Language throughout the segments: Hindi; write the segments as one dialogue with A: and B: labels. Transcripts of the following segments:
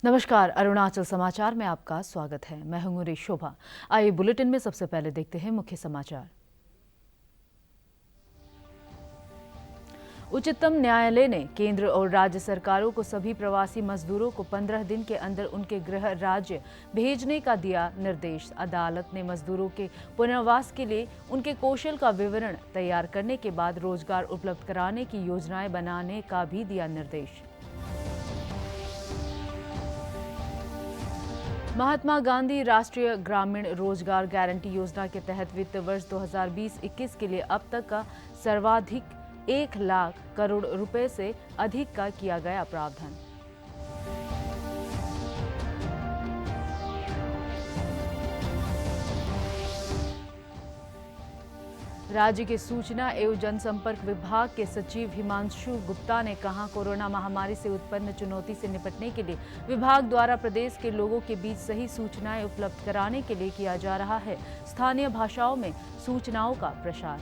A: नमस्कार, अरुणाचल समाचार में आपका स्वागत है। मैं हूं शोभा। आइए बुलेटिन में सबसे पहले देखते हैं मुख्य समाचार। उच्चतम न्यायालय ने केंद्र और राज्य सरकारों को सभी प्रवासी मजदूरों को 15 दिन के अंदर उनके गृह राज्य भेजने का दिया निर्देश। अदालत ने मजदूरों के पुनर्वास के लिए उनके कौशल का विवरण तैयार करने के बाद रोजगार उपलब्ध कराने की योजनाएं बनाने का भी दिया निर्देश। महात्मा गांधी राष्ट्रीय ग्रामीण रोजगार गारंटी योजना के तहत वित्त वर्ष 2020-21 के लिए अब तक का सर्वाधिक 1 लाख करोड़ रुपए से अधिक का किया गया प्रावधान। राज्य के सूचना एवं जनसंपर्क विभाग के सचिव हिमांशु गुप्ता ने कहा, कोरोना महामारी से उत्पन्न चुनौती से निपटने के लिए विभाग द्वारा प्रदेश के लोगों के बीच सही सूचनाएं उपलब्ध कराने के लिए किया जा रहा है स्थानीय भाषाओं में सूचनाओं का प्रसार।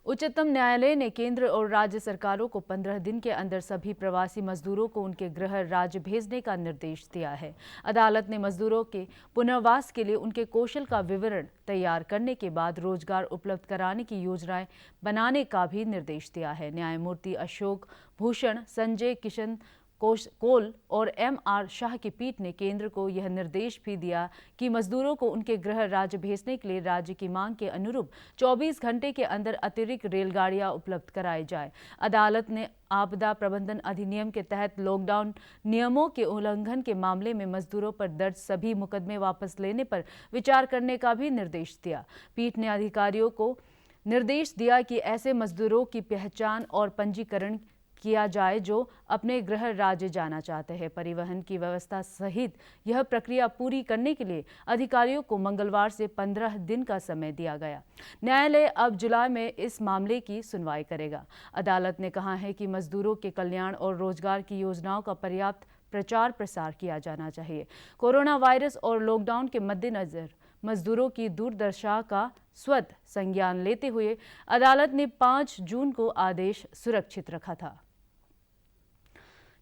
A: उच्चतम न्यायालय ने केंद्र और राज्य सरकारों को 15 दिन के अंदर सभी प्रवासी मजदूरों को उनके गृह राज्य भेजने का निर्देश दिया है। अदालत ने मजदूरों के पुनर्वास के लिए उनके कौशल का विवरण तैयार करने के बाद रोजगार उपलब्ध कराने की योजनाएं बनाने का भी निर्देश दिया है। न्यायमूर्ति अशोक भूषण, संजय किशन कोल और M.R. शाह की पीठ ने केंद्र को यह निर्देश भी दिया कि मजदूरों को उनके गृह राज्य भेजने के लिए राज्य की मांग के अनुरूप 24 घंटे के अंदर अतिरिक्त रेलगाड़ियां उपलब्ध कराई जाए। अदालत ने आपदा प्रबंधन अधिनियम के तहत लॉकडाउन नियमों के उल्लंघन के मामले में मजदूरों पर दर्ज सभी मुकदमे वापस लेने पर विचार करने का भी निर्देश दिया। पीठ ने अधिकारियों को निर्देश दिया कि ऐसे मजदूरों की पहचान और पंजीकरण किया जाए जो अपने गृह राज्य जाना चाहते हैं। परिवहन की व्यवस्था सहित यह प्रक्रिया पूरी करने के लिए अधिकारियों को मंगलवार से 15 दिन का समय दिया गया। न्यायालय अब जुलाई में इस मामले की सुनवाई करेगा। अदालत ने कहा है कि मजदूरों के कल्याण और रोजगार की योजनाओं का पर्याप्त प्रचार प्रसार किया जाना चाहिए। कोरोना वायरस और लॉकडाउन के मद्देनजर मजदूरों की दुर्दशा का स्वतः संज्ञान लेते हुए अदालत ने 5 जून को आदेश सुरक्षित रखा था।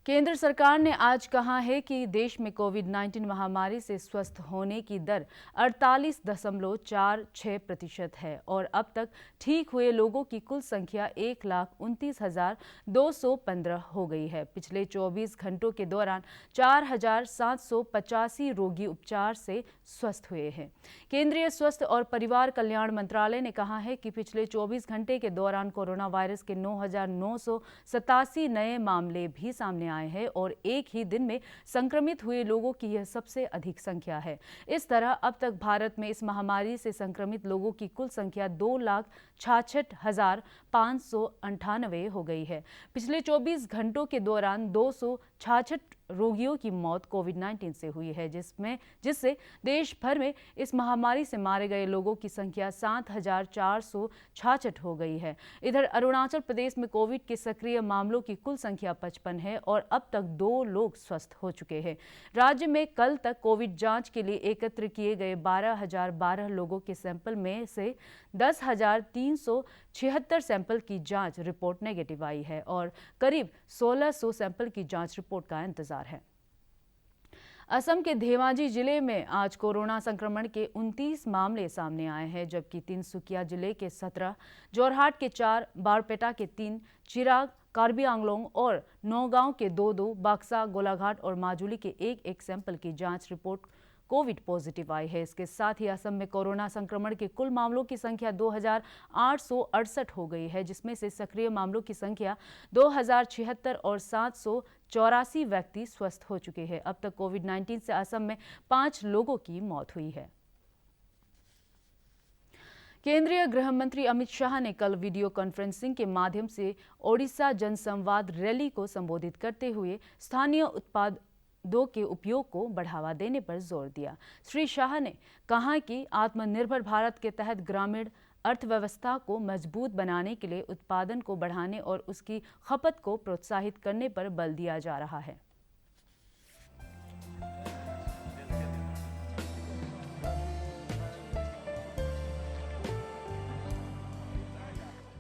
A: केंद्र सरकार ने आज कहा है कि देश में कोविड-19 महामारी से स्वस्थ होने की दर 48.46% है और अब तक ठीक हुए लोगों की कुल संख्या 1,29,215 हो गई है। पिछले 24 घंटों के दौरान 4,785 रोगी उपचार से स्वस्थ हुए हैं। केंद्रीय स्वास्थ्य और परिवार कल्याण मंत्रालय ने कहा है कि पिछले 24 घंटे के दौरान कोरोना वायरस के 9,987 नए मामले भी सामने आए हैं और एक ही दिन में संक्रमित हुए लोगों की यह सबसे अधिक संख्या है। इस तरह अब तक भारत में इस महामारी से संक्रमित लोगों की कुल संख्या 2,66,598 हो गई है। पिछले 24 घंटों के दौरान 266 रोगियों की मौत कोविड-19 से हुई है, जिससे देश भर में इस महामारी से मारे गए लोगों की संख्या 7,466 हो गई है। इधर अरुणाचल प्रदेश में कोविड के सक्रिय मामलों की कुल संख्या 55 है और अब तक 2 लोग स्वस्थ हो चुके हैं। राज्य में कल तक कोविड जांच के लिए एकत्र किए गए 12,012 लोगों के सैंपल में से 10,376 सैंपल की जांच रिपोर्ट नेगेटिव आई है और करीब 1,600 सैंपल की जांच रिपोर्ट का इंतजार है। असम के धेमाजी जिले में आज कोरोना संक्रमण के 29 मामले सामने आए हैं, जबकि तिनसुकिया जिले के 17, जोरहाट के 4, बारपेटा के 3, चिराग, कार्बी आंगलोंग और नौगांव के 2-2, बक्सा, गोलाघाट और माजुली के 1-1 सैंपल की जांच रिपोर्ट कोविड पॉजिटिव आई है। इसके साथ ही असम में कोरोना संक्रमण के कुल मामलों की संख्या 2,868 हो गई है, जिसमें से सक्रिय मामलों की संख्या 2,076 और 784 व्यक्ति स्वस्थ हो चुके हैं। अब तक कोविड-19 से असम में 5 लोगों की मौत हुई है। केंद्रीय गृह मंत्री अमित शाह ने कल वीडियो कॉन्फ्रेंसिंग के माध्यम से ओडिशा जनसंवाद रैली को संबोधित करते हुए स्थानीय उत्पादों के उपयोग को बढ़ावा देने पर जोर दिया। श्री शाह ने कहा कि आत्मनिर्भर भारत के तहत ग्रामीण अर्थव्यवस्था को मजबूत बनाने के लिए उत्पादन को बढ़ाने और उसकी खपत को प्रोत्साहित करने पर बल दिया जा रहा है।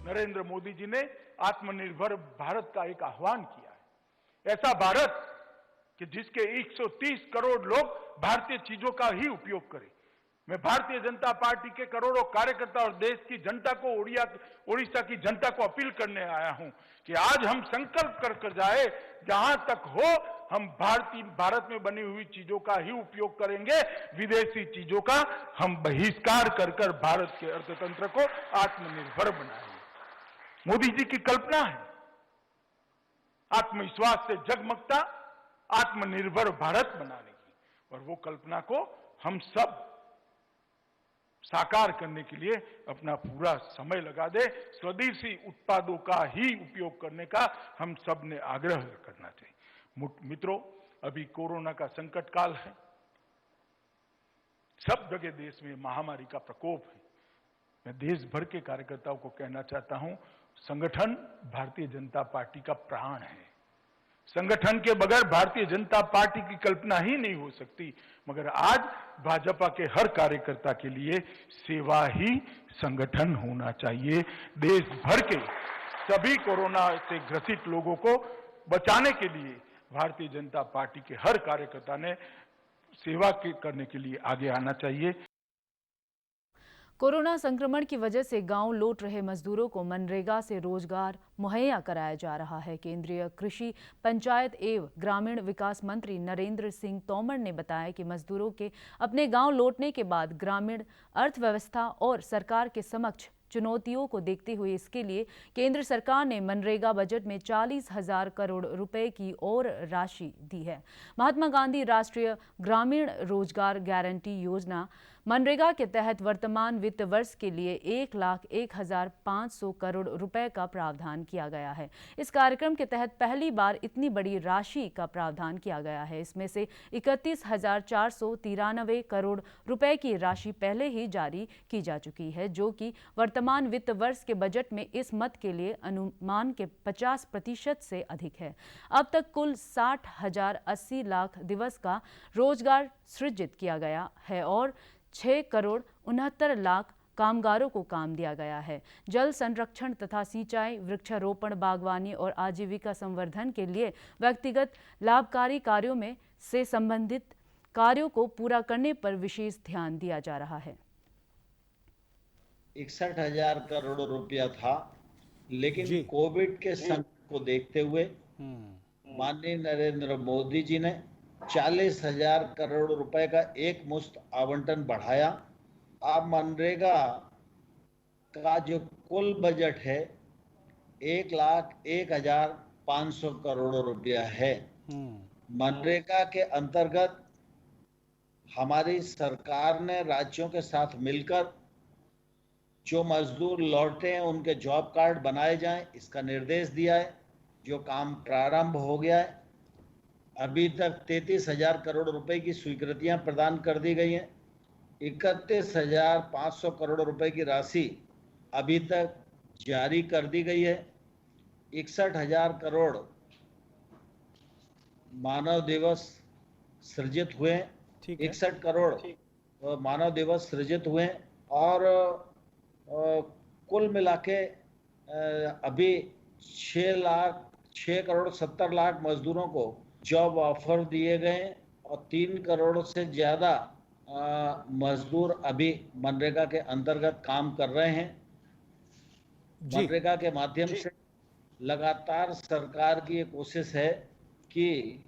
B: नरेंद्र मोदी जी ने आत्मनिर्भर भारत का एक आह्वान किया है। ऐसा भारत कि जिसके 130 करोड़ लोग भारतीय चीजों का ही उपयोग करें। मैं भारतीय जनता पार्टी के करोड़ों कार्यकर्ता और देश की जनता को, ओडिशा की जनता को अपील करने आया हूं कि आज हम संकल्प कर जाए, जहां तक हो हम भारत में बनी हुई चीजों का ही उपयोग करेंगे, विदेशी चीजों का हम बहिष्कार कर भारत के अर्थतंत्र को आत्मनिर्भर बनाएंगे। मोदी जी की कल्पना है आत्मविश्वास से जगमगता आत्मनिर्भर भारत बनाने की, और वो कल्पना को हम सब साकार करने के लिए अपना पूरा समय लगा दे। स्वदेशी उत्पादों का ही उपयोग करने का हम सब ने आग्रह करना चाहिए। मित्रों, अभी कोरोना का संकट काल है, सब जगह देश में महामारी का प्रकोप है। मैं देश भर के कार्यकर्ताओं को कहना चाहता हूं, संगठन भारतीय जनता पार्टी का प्राण है। संगठन के बगैर भारतीय जनता पार्टी की कल्पना ही नहीं हो सकती, मगर आज भाजपा के हर कार्यकर्ता के लिए सेवा ही संगठन होना चाहिए। देश भर के सभी कोरोना से ग्रसित लोगों को बचाने के लिए भारतीय जनता पार्टी के हर कार्यकर्ता ने सेवा करने के लिए आगे आना चाहिए।
A: कोरोना संक्रमण की वजह से गांव लौट रहे मजदूरों को मनरेगा से रोजगार मुहैया कराया जा रहा है। केंद्रीय कृषि, पंचायत एवं ग्रामीण विकास मंत्री नरेंद्र सिंह तोमर ने बताया कि मजदूरों के अपने गांव लौटने के बाद ग्रामीण अर्थव्यवस्था और सरकार के समक्ष चुनौतियों को देखते हुए इसके लिए केंद्र सरकार ने मनरेगा बजट में 40,000 करोड़ रुपए की और राशि दी है। महात्मा गांधी राष्ट्रीय ग्रामीण रोजगार गारंटी योजना मनरेगा के तहत वर्तमान वित्त वर्ष के लिए 1,01,500 करोड़ रुपए का प्रावधान किया गया है। इस कार्यक्रम के तहत पहली बार इतनी बड़ी राशि का प्रावधान किया गया है। इसमें से 31,493 करोड़ रुपए की राशि पहले ही जारी की जा चुकी है, जो कि वर्तमान वित्त वर्ष के बजट में इस मद के लिए अनुमान के 50% से अधिक है। अब तक कुल 60,080 लाख दिवस का रोजगार सृजित किया गया है और 6,69,00,000 कामगारों को काम दिया गया है। जल संरक्षण तथा सिंचाई, वृक्षारोपण, बागवानी और आजीविका संवर्धन के लिए व्यक्तिगत लाभकारी कार्यों में से संबंधित कार्यों को पूरा करने पर विशेष ध्यान दिया जा रहा है।
C: 61,000 करोड़ रुपया था, लेकिन कोविड के संकट को देखते हुए माननीय नरेंद्र मोदी जी ने 40,000 करोड़ रुपए का एक मुश्त आवंटन बढ़ाया। अब मनरेगा का जो कुल बजट है 1,01,500 करोड़ रुपया है। मनरेगा के अंतर्गत हमारी सरकार ने राज्यों के साथ मिलकर जो मजदूर लौटे हैं उनके जॉब कार्ड बनाए जाएं, इसका निर्देश दिया है, जो काम प्रारंभ हो गया है। अभी तक 33,000 करोड़ रुपए की स्वीकृतियां प्रदान कर दी गई हैं। 31,500 करोड़ रुपए की राशि अभी तक जारी कर दी गई है। 61,000 करोड़ मानव दिवस सृजित हुए, 61 करोड़ मानव दिवस सृजित हुए और कुल मिला के अभी 6 करोड़ 70 लाख मजदूरों को जॉब ऑफर दिए गए और 3 करोड़ से ज्यादा मजदूर अभी मनरेगा के अंतर्गत काम कर रहे हैं। मनरेगा के माध्यम से लगातार सरकार की ये कोशिश है कि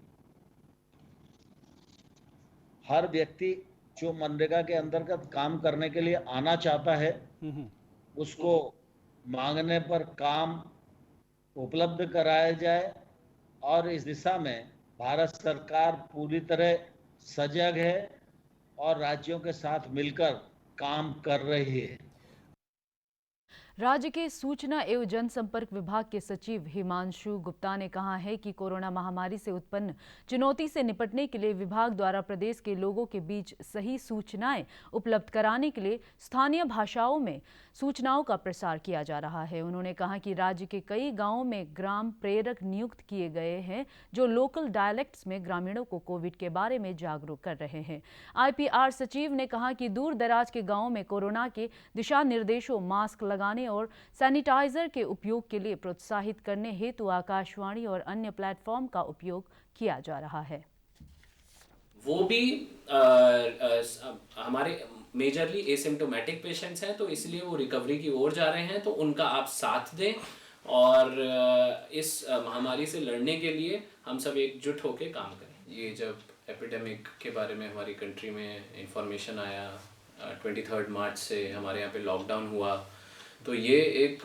C: हर व्यक्ति जो मनरेगा के अंतर्गत काम करने के लिए आना चाहता है उसको मांगने पर काम उपलब्ध कराया जाए, और इस दिशा में भारत सरकार पूरी तरह सजग है और राज्यों के साथ मिलकर काम कर रही है।
A: राज्य के सूचना एवं जनसंपर्क विभाग के सचिव हिमांशु गुप्ता ने कहा है कि कोरोना महामारी से उत्पन्न चुनौती से निपटने के लिए विभाग द्वारा प्रदेश के लोगों के बीच सही सूचनाएं उपलब्ध कराने के लिए स्थानीय भाषाओं में सूचनाओं का प्रसार किया जा रहा है। उन्होंने कहा कि राज्य के कई गांवों में ग्राम प्रेरक नियुक्त किए गए हैं, जो लोकल डायलेक्ट्स में ग्रामीणों को कोविड के बारे में जागरूक कर रहे हैं। आईपीआर सचिव ने कहा कि दूर दराज के गांवों में कोरोना के दिशा निर्देशों, मास्क लगाने और सैनिटाइजर के उपयोग के लिए प्रोत्साहित करने हेतु आकाशवाणी और अन्य प्लेटफॉर्म का उपयोग किया जा रहा है।
D: वो भी हमारे मेजरली एसिम्प्टोमेटिक पेशेंट्स हैं, तो इसलिए वो रिकवरी की ओर जा रहे हैं, तो उनका आप साथ दें और इस महामारी से लड़ने के लिए हम सब एकजुट होकर काम करें। ये जब एपिडेमिक के बारे में हमारी कंट्री में इंफॉर्मेशन आया 23 मार्च से हमारे यहाँ पे लॉकडाउन हुआ, तो ये एक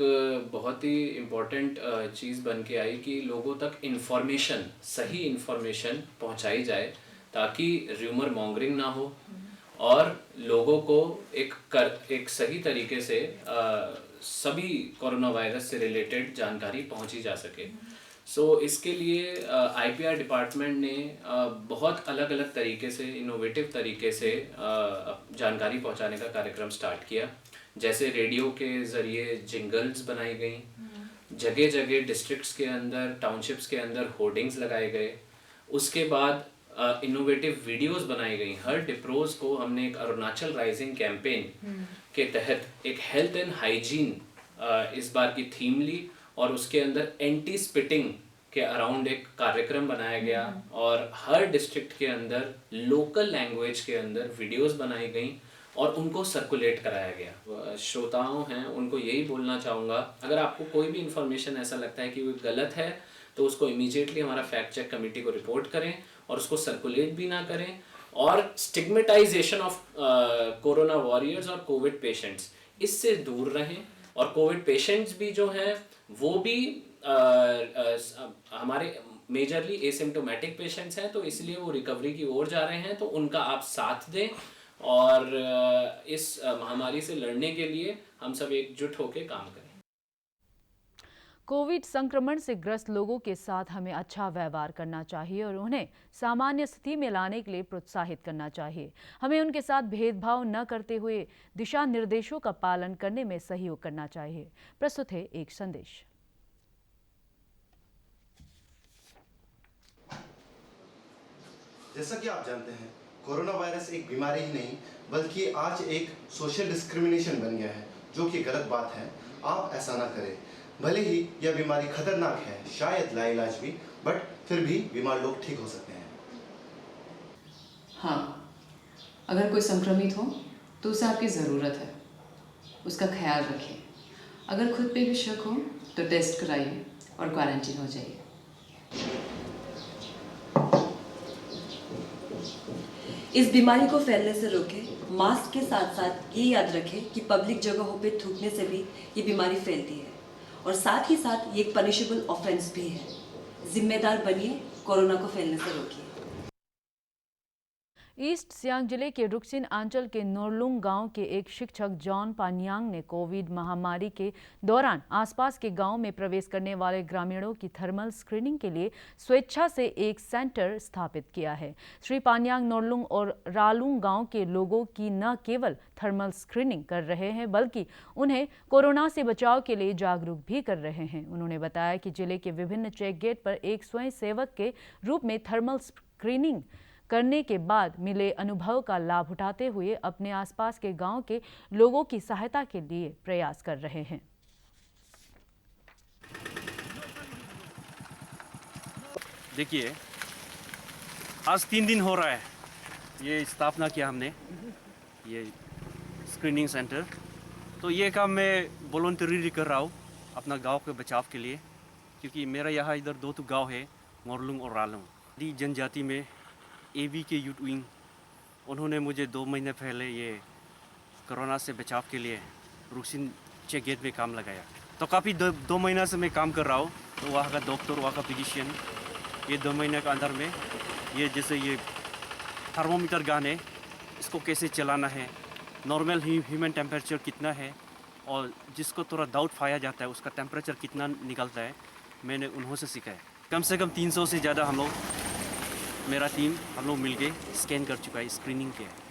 D: बहुत ही इम्पोर्टेंट चीज़ बन के आई कि लोगों तक इन्फॉर्मेशन, सही इन्फॉर्मेशन पहुँचाई जाए ताकि र्यूमर मॉन्गरिंग ना हो और लोगों को एक सही तरीके से सभी कोरोना वायरस से रिलेटेड जानकारी पहुंची जा सके। इसके लिए आईपीआर डिपार्टमेंट ने बहुत अलग अलग तरीके से, इनोवेटिव तरीके से जानकारी पहुंचाने का कार्यक्रम स्टार्ट किया। जैसे रेडियो के ज़रिए जिंगल्स बनाई गई, जगह जगह डिस्ट्रिक्ट्स के अंदर, टाउनशिप्स के अंदर होर्डिंग्स लगाए गए। उसके बाद इनोवेटिव वीडियोस बनाई गई। हर डिप्रोज को हमने एक अरुणाचल राइजिंग कैंपेन के तहत एक हेल्थ एंड हाइजीन इस बार की थीम ली और उसके अंदर एंटी स्पिटिंग के अराउंड एक कार्यक्रम बनाया गया और हर डिस्ट्रिक्ट के अंदर लोकल लैंग्वेज के अंदर वीडियोस बनाई गई और उनको सर्कुलेट कराया गया। श्रोताओं हैं उनको यही बोलना चाहूँगा, अगर आपको कोई भी इंफॉर्मेशन ऐसा लगता है कि वो गलत है तो उसको इमीडिएटली हमारा फैक्ट चेक कमेटी को रिपोर्ट करें और उसको सर्कुलेट भी ना करें। और स्टिग्मेटाइजेशन ऑफ कोरोना वॉरियर्स और कोविड पेशेंट्स, इससे दूर रहें। और कोविड पेशेंट्स भी जो हैं वो भी हमारे मेजरली एसिम्प्टोमेटिक पेशेंट्स हैं, तो इसलिए वो रिकवरी की ओर जा रहे हैं, तो उनका आप साथ दें और इस महामारी से लड़ने के लिए हम सब एकजुट होकर काम करें।
A: कोविड संक्रमण से ग्रस्त लोगों के साथ हमें अच्छा व्यवहार करना चाहिए और उन्हें सामान्य स्थिति में लाने के लिए प्रोत्साहित करना चाहिए। हमें उनके साथ भेदभाव न करते हुए दिशा निर्देशों का पालन करने में सहयोग करना चाहिए। प्रस्तुत है एक संदेश।
E: जैसा कि आप जानते हैं, कोरोना वायरस एक बीमारी ही नहीं बल्कि आज एक सोशल डिस्क्रिमिनेशन बन गया है, जो कि गलत बात है। आप ऐसा ना करें। भले ही यह बीमारी खतरनाक है, शायद लाइलाज भी, बट फिर भी बीमार लोग ठीक हो सकते हैं।
F: हाँ, अगर कोई संक्रमित हो तो उसे आपकी ज़रूरत है, उसका ख्याल रखें। अगर खुद पे भी शक हो तो टेस्ट कराइए और क्वारंटीन हो जाइए।
G: इस बीमारी को फैलने से रोकें। मास्क के साथ साथ ये याद रखें कि पब्लिक जगहों पे थूकने से भी ये बीमारी फैलती है और साथ ही साथ ये एक पनिशेबल ऑफेंस भी है। जिम्मेदार बनिए, कोरोना को फैलने से रोकिए।
A: ईस्ट सियांग जिले के रुक्सिन अंचल के नोरलुंग गांव के एक शिक्षक जॉन पानियांग ने कोविड महामारी के दौरान आसपास के गांव में प्रवेश करने वाले ग्रामीणों की थर्मल स्क्रीनिंग के लिए स्वेच्छा से एक सेंटर स्थापित किया है। श्री पानियांग नोरलुंग और रालुंग गांव के लोगों की न केवल थर्मल स्क्रीनिंग कर रहे हैं बल्कि उन्हें कोरोना से बचाव के लिए जागरूक भी कर रहे हैं। उन्होंने बताया कि जिले के विभिन्न चेक गेट पर एक स्वयं सेवक के रूप में थर्मल स्क्रीनिंग करने के बाद मिले अनुभव का लाभ उठाते हुए अपने आसपास के गांव के लोगों की सहायता के लिए प्रयास कर रहे हैं।
H: देखिए, आज 3 दिन हो रहा है ये स्थापना किया हमने, ये स्क्रीनिंग सेंटर। तो ये काम मैं वॉलंटरीली कर रहा हूँ अपना गांव के बचाव के लिए, क्योंकि मेरा यहाँ इधर 2 गांव है, मोरलुंग और रालुंग। दी जनजाति में एबी के यूथ विंग, उन्होंने मुझे 2 महीने पहले ये कोरोना से बचाव के लिए रुक्सिन चेक गेट में काम लगाया। तो काफ़ी 2 महीना से मैं काम कर रहा हूँ। तो वहाँ का डॉक्टर, वहाँ का फिजिशियन, ये 2 महीने के अंदर में ये जैसे ये थर्मोमीटर गन है, इसको कैसे चलाना है, नॉर्मल ह्यूमन टेम्परेचर कितना है और जिसको थोड़ा डाउट पाया जाता है उसका टेम्परेचर कितना निकलता है, मैंने उन्हों से सीखा है। कम से कम 300 से ज़्यादा हम लोग, मेरा टीम, हम लोग मिलके स्कैन कर चुका है, स्क्रीनिंग किया है।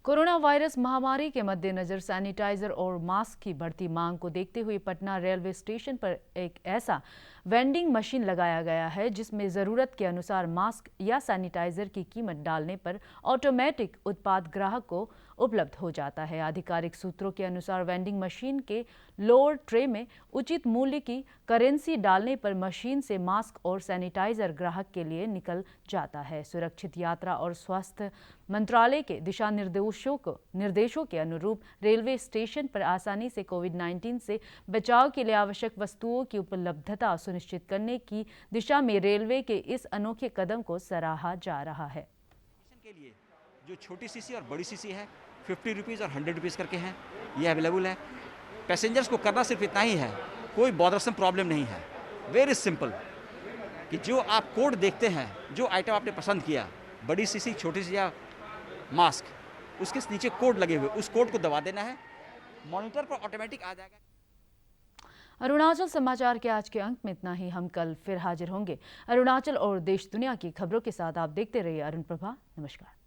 A: कोरोना वायरस महामारी के मद्देनजर सैनिटाइजर और मास्क की बढ़ती मांग को देखते हुए पटना रेलवे स्टेशन पर एक ऐसा वेंडिंग मशीन लगाया गया है जिसमें ज़रूरत के अनुसार मास्क या सैनिटाइजर की कीमत डालने पर ऑटोमेटिक उत्पाद ग्राहक को उपलब्ध हो जाता है। आधिकारिक सूत्रों के अनुसार वेंडिंग मशीन के लोअर ट्रे में उचित मूल्य की करेंसी डालने पर मशीन से मास्क और सैनिटाइजर ग्राहक के लिए निकल जाता है। सुरक्षित यात्रा और स्वास्थ्य मंत्रालय के दिशा निर्देशों के अनुरूप रेलवे स्टेशन पर आसानी से कोविड-19 से बचाव के लिए आवश्यक वस्तुओं की उपलब्धता सुनिश्चित करने की दिशा में रेलवे के इस अनोखे कदम को सराहा जा रहा है।
I: के लिए जो छोटी सीसी और बड़ी सीसी है 50 रुपीज़ और 100 रुपीज़ करके हैं, ये अवेलेबल है। पैसेंजर्स को करना सिर्फ इतना ही है, कोई बॉदरसम प्रॉब्लम नहीं है। वेरी सिंपल कि जो आप कोड देखते हैं, जो आइटम आपने पसंद किया, बड़ी सीसी, छोटी सी या मास्क, उसके नीचे कोड लगे हुए, उस कोड को दबा देना है, मॉनिटर पर ऑटोमेटिक आ जाएगा।
A: अरुणाचल समाचार के आज के अंक में इतना ही। हम कल फिर हाजिर होंगे अरुणाचल और देश दुनिया की खबरों के साथ। आप देखते रहिए अरुण प्रभा। नमस्कार।